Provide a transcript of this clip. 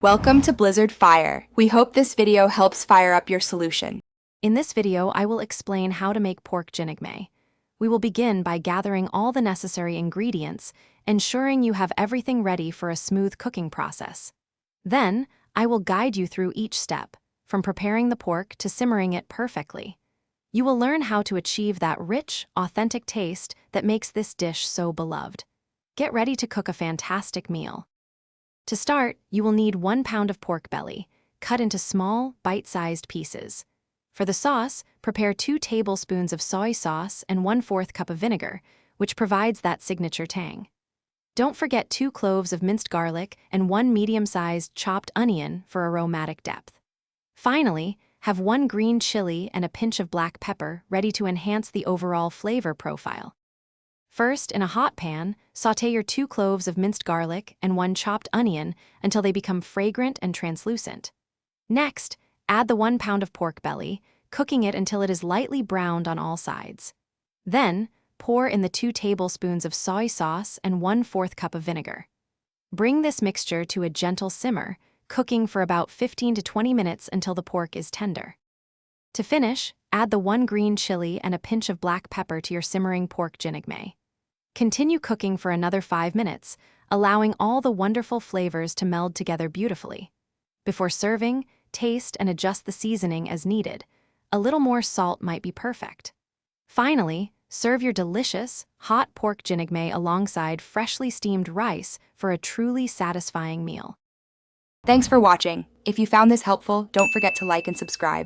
Welcome to Blizzard Fire. We hope this video helps fire up your solution. In this video, I will explain how to make pork ginagmay. We will begin by gathering all the necessary ingredients, ensuring you have everything ready for a smooth cooking process. Then, I will guide you through each step, from preparing the pork to simmering it perfectly. You will learn how to achieve that rich, authentic taste that makes this dish so beloved. Get ready to cook a fantastic meal. To start, you will need 1 pound of pork belly, cut into small, bite-sized pieces. For the sauce, prepare 2 tablespoons of soy sauce and 1/4 cup of vinegar, which provides that signature tang. Don't forget 2 cloves of minced garlic and 1 medium-sized chopped onion for aromatic depth. Finally, have 1 green chili and a pinch of black pepper ready to enhance the overall flavor profile. First, in a hot pan, sauté your 2 cloves of minced garlic and 1 chopped onion until they become fragrant and translucent. Next, add the 1 pound of pork belly, cooking it until it is lightly browned on all sides. Then, pour in the 2 tablespoons of soy sauce and 1/4 cup of vinegar. Bring this mixture to a gentle simmer, cooking for about 15 to 20 minutes until the pork is tender. To finish, add the 1 green chili and a pinch of black pepper to your simmering pork ginagmay. Continue cooking for another 5 minutes, allowing all the wonderful flavors to meld together beautifully. Before serving, taste and adjust the seasoning as needed. A little more salt might be perfect. Finally, serve your delicious, hot pork ginagmay alongside freshly steamed rice for a truly satisfying meal. Thanks for watching. If you found this helpful, don't forget to like and subscribe.